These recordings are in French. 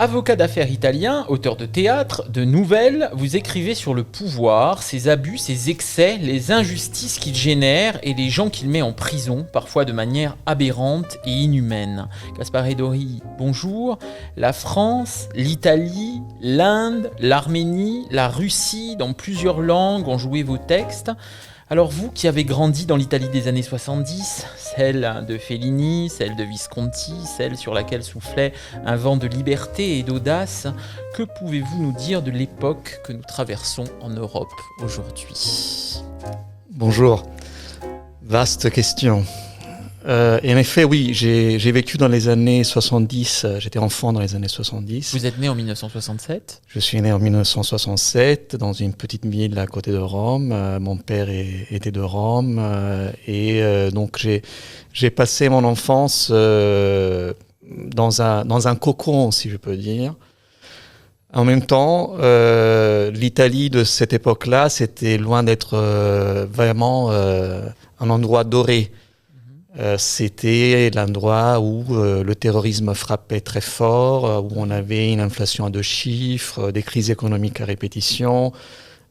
Avocat d'affaires italien, auteur de théâtre, de nouvelles, vous écrivez sur le pouvoir, ses abus, ses excès, les injustices qu'il génère et les gens qu'il met en prison, parfois de manière aberrante et inhumaine. Gaspare Dori, bonjour. La France, l'Italie, l'Inde, l'Arménie, la Russie, dans plusieurs langues ont joué vos textes. Alors vous qui avez grandi dans l'Italie des années 70, celle de Fellini, celle de Visconti, celle sur laquelle soufflait un vent de liberté et d'audace, que pouvez-vous nous dire de l'époque que nous traversons en Europe aujourd'hui ? Bonjour, vaste question. Et en effet, oui, j'ai vécu dans les années 70, j'étais enfant dans les années 70. Vous êtes né en 1967 ? Je suis né en 1967 dans une petite ville à côté de Rome. Mon père était de Rome donc j'ai passé mon enfance dans un cocon, si je peux dire. En même temps, l'Italie de cette époque-là, c'était loin d'être vraiment un endroit doré. C'était l'endroit où le terrorisme frappait très fort, où on avait une inflation à deux chiffres, des crises économiques à répétition,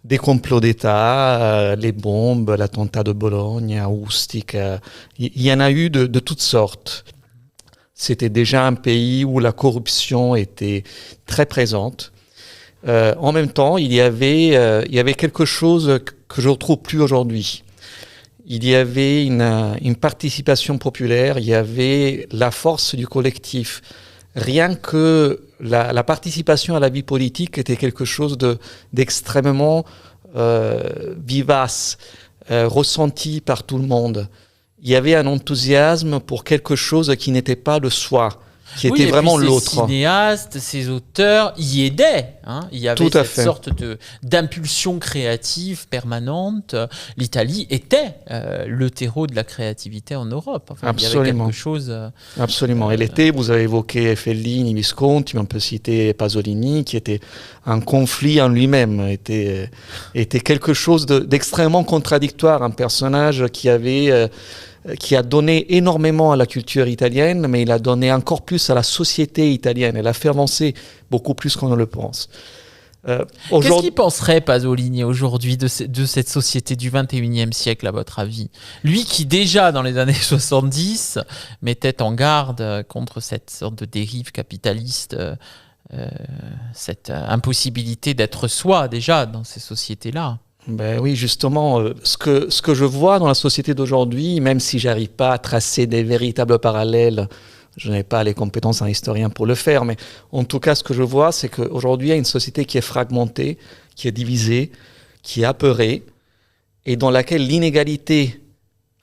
des complots d'État, les bombes, l'attentat de Bologne, à Ustica. Il y en a eu de toutes sortes. C'était déjà un pays où la corruption était très présente. En même temps, il y avait quelque chose que je ne retrouve plus aujourd'hui. Il y avait une participation populaire, il y avait la force du collectif. Rien que la participation à la vie politique était quelque chose d'extrêmement vivace, ressenti par tout le monde. Il y avait un enthousiasme pour quelque chose qui n'était pas le soi, qui était vraiment l'autre. Ces cinéastes, ces auteurs y aidaient. Il y avait cette sorte d'impulsion créative permanente. L'Italie était le terreau de la créativité en Europe. Enfin, absolument. Il y avait quelque chose... Absolument. Et l'été, vous avez évoqué Fellini, Visconti, on peut citer Pasolini, qui était un conflit en lui-même, était quelque chose d'extrêmement contradictoire, un personnage qui a donné énormément à la culture italienne, mais il a donné encore plus à la société italienne. Elle a fait avancer beaucoup plus qu'on ne le pense. Qu'est-ce qu'il penserait Pasolini aujourd'hui de cette société du 21e siècle, à votre avis ? Lui qui déjà dans les années 70 mettait en garde contre cette sorte de dérive capitaliste, cette impossibilité d'être soi déjà dans ces sociétés-là. Ben oui, justement, ce que je vois dans la société d'aujourd'hui, même si j'arrive pas à tracer des véritables parallèles, je n'ai pas les compétences d'un historien pour le faire, mais en tout cas, ce que je vois, c'est qu'aujourd'hui, il y a une société qui est fragmentée, qui est divisée, qui est apeurée, et dans laquelle l'inégalité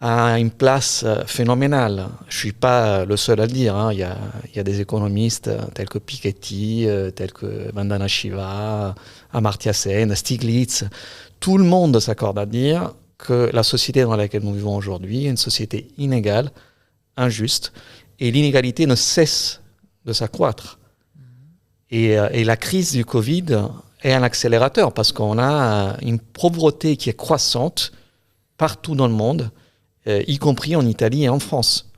a une place phénoménale. Je suis pas le seul à le dire, Il y a des économistes tels que Piketty, tels que Vandana Shiva, Amartya Sen, Stiglitz. Tout le monde s'accorde à dire que la société dans laquelle nous vivons aujourd'hui est une société inégale, injuste, et l'inégalité ne cesse de s'accroître. Et la crise du Covid est un accélérateur parce qu'on a une pauvreté qui est croissante partout dans le monde, y compris en Italie et en France.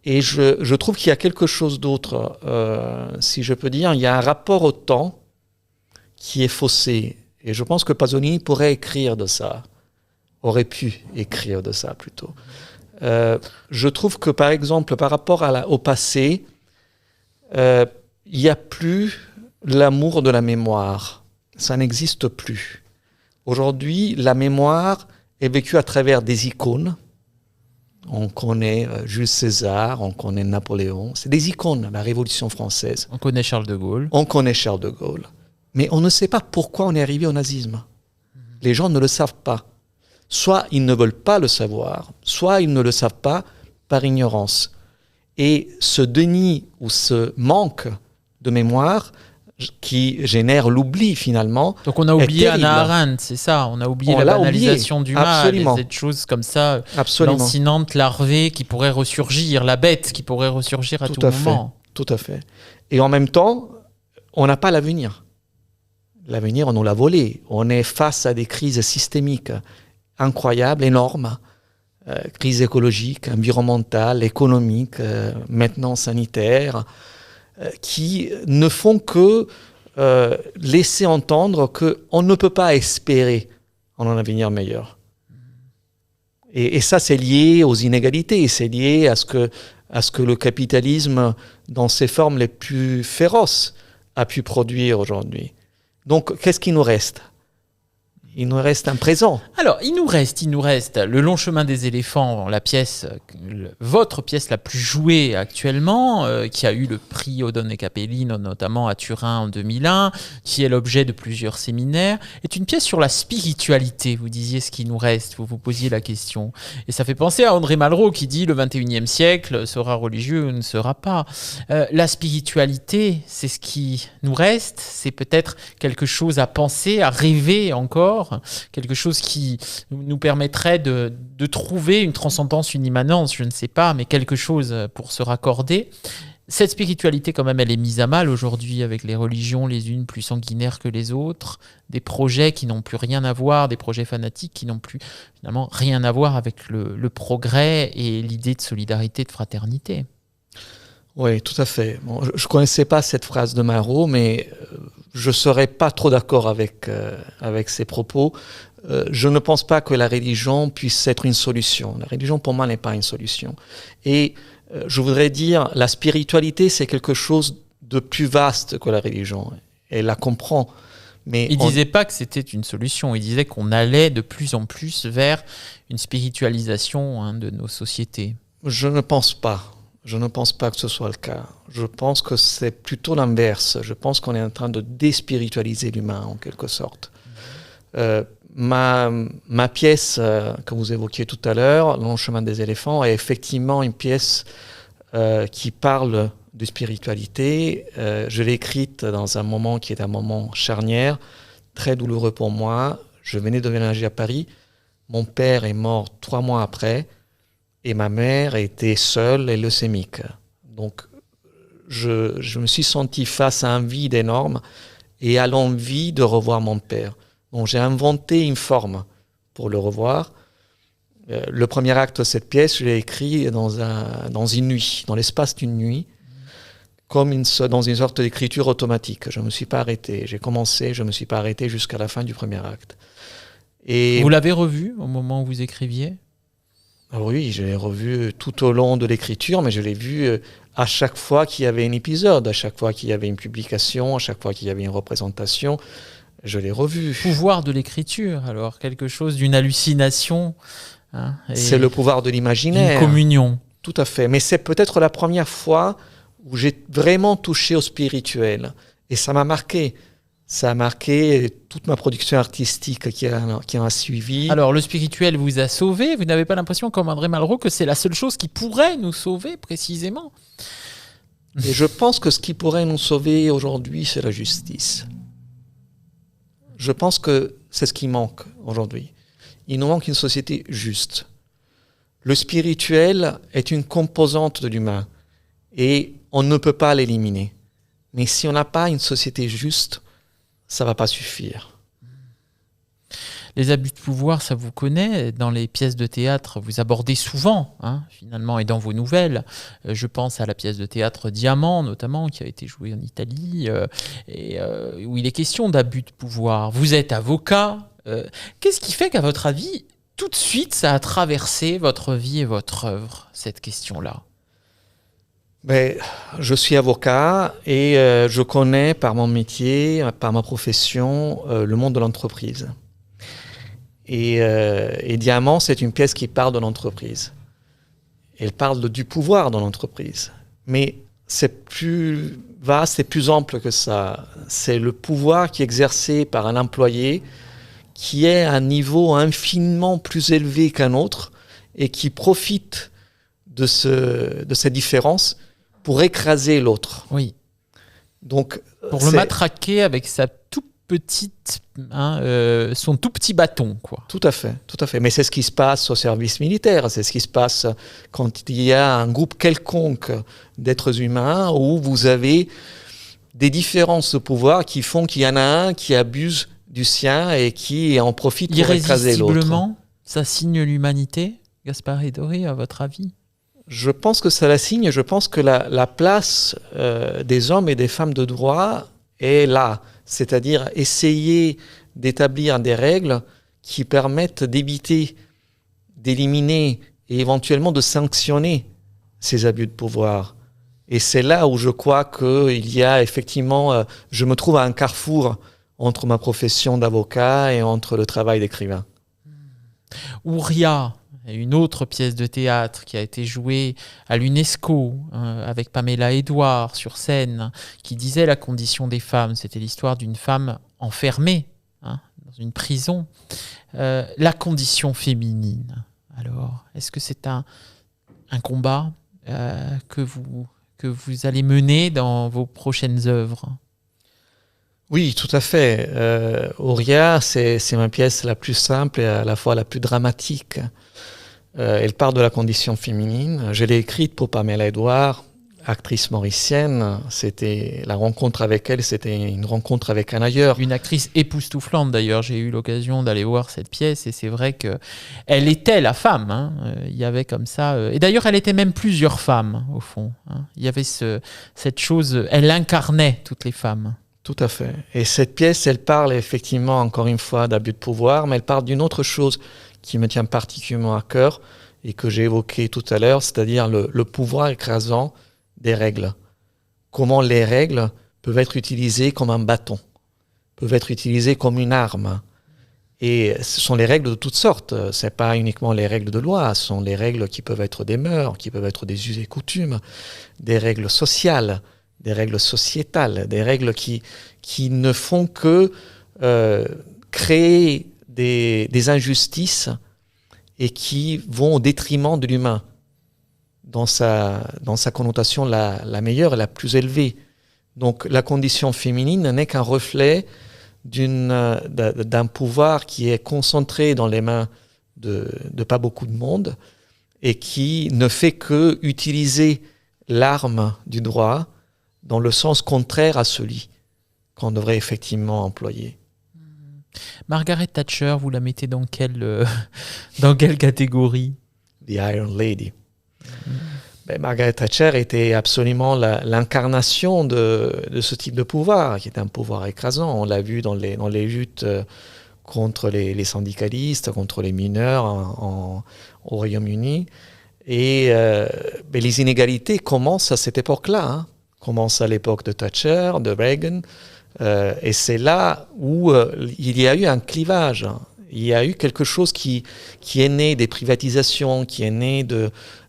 Et je trouve qu'il y a quelque chose d'autre, si je peux dire. Il y a un rapport au temps qui est faussé. Et je pense que Pasolini pourrait écrire de ça, aurait pu écrire de ça plutôt. Je trouve que par exemple, par rapport au passé, il n'y a plus l'amour de la mémoire. Ça n'existe plus. Aujourd'hui, la mémoire est vécue à travers des icônes. On connaît Jules César, on connaît Napoléon. C'est des icônes, la Révolution française. On connaît Charles de Gaulle. On connaît Charles de Gaulle. Mais on ne sait pas pourquoi on est arrivé au nazisme. Les gens ne le savent pas. Soit ils ne veulent pas le savoir, soit ils ne le savent pas par ignorance. Et ce déni ou ce manque de mémoire qui génère l'oubli finalement. Donc on a oublié Hannah Arendt, c'est ça. On a oublié la banalisation du mal, cette chose comme ça, lancinante, larvée, qui pourrait ressurgir, la bête qui pourrait ressurgir à tout moment. Tout à fait. Et en même temps, on n'a pas l'avenir. L'avenir, on nous l'a volé. On est face à des crises systémiques incroyables, énormes. Crise écologique, environnementale, économique, maintenant sanitaire. qui ne font que laisser entendre qu'on ne peut pas espérer en un avenir meilleur. Et ça, c'est lié aux inégalités, c'est lié à ce que le capitalisme, dans ses formes les plus féroces, a pu produire aujourd'hui. Donc, qu'est-ce qui nous reste ? Il nous reste un présent. Alors, il nous reste Le Long Chemin des éléphants, votre pièce la plus jouée actuellement, qui a eu le prix Oddone et Capellino, notamment à Turin en 2001, qui est l'objet de plusieurs séminaires, est une pièce sur la spiritualité. Vous disiez ce qui nous reste, vous vous posiez la question. Et ça fait penser à André Malraux qui dit « Le 21e siècle sera religieux ou ne sera pas ». La spiritualité, c'est ce qui nous reste, c'est peut-être quelque chose à penser, à rêver encore, quelque chose qui nous permettrait de trouver une transcendance, une immanence, je ne sais pas, mais quelque chose pour se raccorder. Cette spiritualité, quand même, elle est mise à mal aujourd'hui avec les religions, les unes plus sanguinaires que les autres, des projets qui n'ont plus rien à voir, des projets fanatiques qui n'ont plus finalement rien à voir avec le progrès et l'idée de solidarité, de fraternité. Oui, tout à fait. Bon, je ne connaissais pas cette phrase de Malraux, mais je ne serais pas trop d'accord avec ses propos. Je ne pense pas que la religion puisse être une solution. La religion, pour moi, n'est pas une solution. Et je voudrais dire, la spiritualité, c'est quelque chose de plus vaste que la religion. Elle la comprend. Mais il ne disait pas que c'était une solution. Il disait qu'on allait de plus en plus vers une spiritualisation de nos sociétés. Je ne pense pas. Je ne pense pas que ce soit le cas. Je pense que c'est plutôt l'inverse. Je pense qu'on est en train de déspiritualiser l'humain, en quelque sorte. Ma pièce que vous évoquiez tout à l'heure, Le Long Chemin des éléphants, est effectivement une pièce qui parle de spiritualité. Je l'ai écrite dans un moment qui est un moment charnière, très douloureux pour moi. Je venais de déménager à Paris. Mon père est mort 3 mois après. Et ma mère était seule et leucémique. Donc, je me suis senti face à un vide énorme et à l'envie de revoir mon père. Donc, j'ai inventé une forme pour le revoir. Le premier acte de cette pièce, je l'ai écrit dans une nuit, dans l'espace d'une nuit, comme dans une sorte d'écriture automatique. Je ne me suis pas arrêté. J'ai commencé, je ne me suis pas arrêté jusqu'à la fin du premier acte. Et vous l'avez revu au moment où vous écriviez ? Oui, je l'ai revu tout au long de l'écriture, mais je l'ai vu à chaque fois qu'il y avait un épisode, à chaque fois qu'il y avait une publication, à chaque fois qu'il y avait une représentation, je l'ai revu. Pouvoir de l'écriture, alors, quelque chose d'une hallucination. C'est le pouvoir de l'imaginaire. Une communion. Tout à fait, mais c'est peut-être la première fois où j'ai vraiment touché au spirituel, et ça m'a marqué. Ça a marqué toute ma production artistique qui a suivi. Alors, le spirituel vous a sauvé. Vous n'avez pas l'impression, comme André Malraux, que c'est la seule chose qui pourrait nous sauver, précisément ? Et je pense que ce qui pourrait nous sauver aujourd'hui, c'est la justice. Je pense que c'est ce qui manque aujourd'hui. Il nous manque une société juste. Le spirituel est une composante de l'humain et on ne peut pas l'éliminer. Mais si on n'a pas une société juste, ça ne va pas suffire. Les abus de pouvoir, ça vous connaît. Dans les pièces de théâtre, vous abordez souvent, finalement, et dans vos nouvelles. Je pense à la pièce de théâtre Diamant, notamment, qui a été jouée en Italie, où il est question d'abus de pouvoir. Vous êtes avocat. Qu'est-ce qui fait qu'à votre avis, tout de suite, ça a traversé votre vie et votre œuvre, cette question-là ? Mais je suis avocat et je connais par mon métier, par ma profession, le monde de l'entreprise. Et Diamant, c'est une pièce qui parle de l'entreprise. Elle parle du pouvoir dans l'entreprise. Mais c'est plus vaste, c'est plus ample que ça. C'est le pouvoir qui est exercé par un employé qui est à un niveau infiniment plus élevé qu'un autre et qui profite de cette différence pour écraser l'autre. Oui. Donc, pour le matraquer avec sa toute petite, son tout petit bâton, quoi. Tout à fait, tout à fait. Mais c'est ce qui se passe au service militaire, c'est ce qui se passe quand il y a un groupe quelconque d'êtres humains où vous avez des différences de pouvoir qui font qu'il y en a un qui abuse du sien et qui en profite pour écraser l'autre. Irrésistiblement, ça signe l'humanité, Gaspare Doré, à votre avis ? Je pense que ça la signe. Je pense que la place des hommes et des femmes de droit est là. C'est-à-dire essayer d'établir des règles qui permettent d'éviter, d'éliminer et éventuellement de sanctionner ces abus de pouvoir. Et c'est là où je crois qu'il y a effectivement... je me trouve à un carrefour entre ma profession d'avocat et entre le travail d'écrivain. Ouria, une autre pièce de théâtre qui a été jouée à l'UNESCO avec Pamela Edouard sur scène, qui disait la condition des femmes. C'était l'histoire d'une femme enfermée dans une prison. La condition féminine. Alors, est-ce que c'est un combat que vous allez mener dans vos prochaines œuvres? Oui, tout à fait. Ouria, c'est ma pièce la plus simple et à la fois la plus dramatique. Elle part de la condition féminine. Je l'ai écrite pour Pamela Edouard, actrice mauricienne. C'était la rencontre avec elle, c'était une rencontre avec un ailleurs. Une actrice époustouflante d'ailleurs. J'ai eu l'occasion d'aller voir cette pièce et c'est vrai que elle était la femme. Il y avait comme ça. Et d'ailleurs, elle était même plusieurs femmes au fond. Il y avait cette chose. Elle incarnait toutes les femmes. Tout à fait. Et cette pièce, elle parle effectivement, encore une fois, d'abus de pouvoir, mais elle parle d'une autre chose qui me tient particulièrement à cœur et que j'ai évoqué tout à l'heure, c'est-à-dire le pouvoir écrasant des règles. Comment les règles peuvent être utilisées comme un bâton, peuvent être utilisées comme une arme. Et ce sont les règles de toutes sortes. Ce n'est pas uniquement les règles de loi, ce sont les règles qui peuvent être des mœurs, qui peuvent être des us et coutumes, des règles sociales, des règles sociétales, des règles qui ne font que créer des injustices et qui vont au détriment de l'humain dans sa connotation la meilleure et la plus élevée. Donc la condition féminine n'est qu'un reflet d'un pouvoir qui est concentré dans les mains de pas beaucoup de monde et qui ne fait que utiliser l'arme du droit dans le sens contraire à celui qu'on devrait effectivement employer. Margaret Thatcher, vous la mettez dans quelle catégorie? The Iron Lady. Margaret Thatcher était absolument l'incarnation de ce type de pouvoir, qui est un pouvoir écrasant. On l'a vu dans les luttes contre les syndicalistes, contre les mineurs au Royaume-Uni. Et les inégalités commencent à cette époque-là, commencent à l'époque de Thatcher, de Reagan. Et c'est là où il y a eu un clivage. Il y a eu quelque chose qui est né des privatisations, qui est né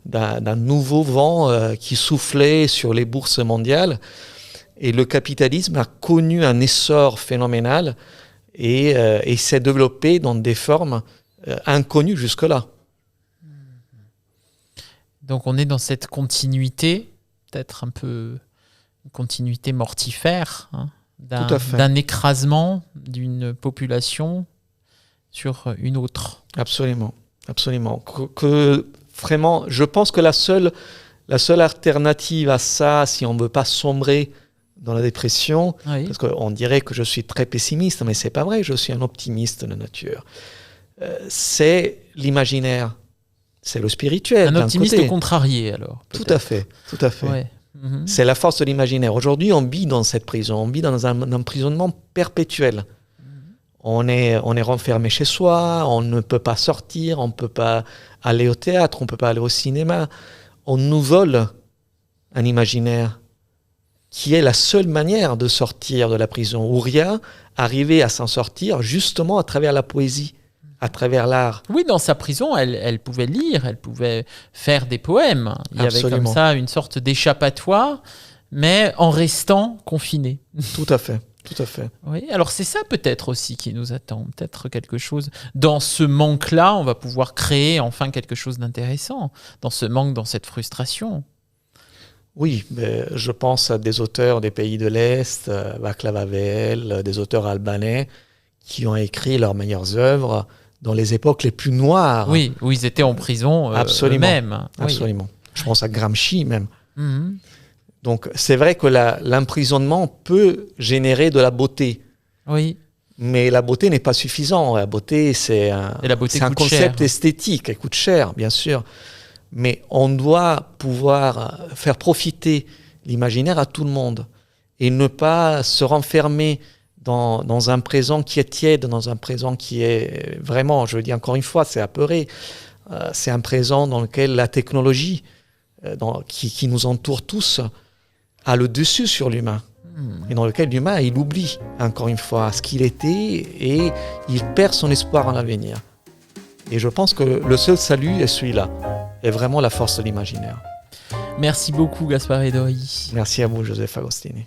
d'un nouveau vent qui soufflait sur les bourses mondiales. Et le capitalisme a connu un essor phénoménal et s'est développé dans des formes inconnues jusque-là. Donc on est dans cette continuité, peut-être un peu une continuité mortifère, d'un écrasement d'une population sur une autre. Absolument, absolument. Vraiment, je pense que la seule alternative à ça, si on ne veut pas sombrer dans la dépression, oui. Parce qu'on dirait que je suis très pessimiste, mais c'est pas vrai, je suis un optimiste de nature. C'est l'imaginaire, c'est le spirituel. Un optimiste contrarié alors. Tout à fait, tout à fait. Ouais. C'est la force de l'imaginaire. Aujourd'hui, on vit dans cette prison, on vit dans un emprisonnement perpétuel. On est renfermé chez soi, on ne peut pas sortir, on ne peut pas aller au théâtre, on ne peut pas aller au cinéma. On nous vole un imaginaire qui est la seule manière de sortir de la prison. Ouria arrivait à s'en sortir justement à travers la poésie, à travers l'art. Oui, dans sa prison, elle pouvait lire, elle pouvait faire des poèmes. Il y Absolument. avait comme ça une sorte d'échappatoire, mais en restant confinée. Tout à fait. Tout à fait. Oui, alors c'est ça peut-être aussi qui nous attend, peut-être quelque chose. Dans ce manque-là, on va pouvoir créer enfin quelque chose d'intéressant, dans ce manque, dans cette frustration. Oui, mais je pense à des auteurs des pays de l'Est, Václav Havel, des auteurs albanais, qui ont écrit leurs meilleures œuvres dans les époques les plus noires. Oui, où ils étaient en prison eux-mêmes. Absolument. Oui. Je pense à Gramsci même. Mm-hmm. Donc, c'est vrai que l'emprisonnement peut générer de la beauté. Oui. Mais la beauté n'est pas suffisante. La beauté, c'est un concept esthétique. Elle coûte cher, bien sûr. mais on doit pouvoir faire profiter l'imaginaire à tout le monde et ne pas se renfermer dans un présent qui est tiède, dans un présent qui est vraiment, je le dis encore une fois, c'est apeuré. C'est un présent dans lequel la technologie qui nous entoure tous a le dessus sur l'humain. Et dans lequel l'humain, il oublie, encore une fois, ce qu'il était et il perd son espoir en l'avenir. Et je pense que le seul salut est celui-là, est vraiment la force de l'imaginaire. Merci beaucoup Gaspard Edori. Merci à vous, Joseph Agostini.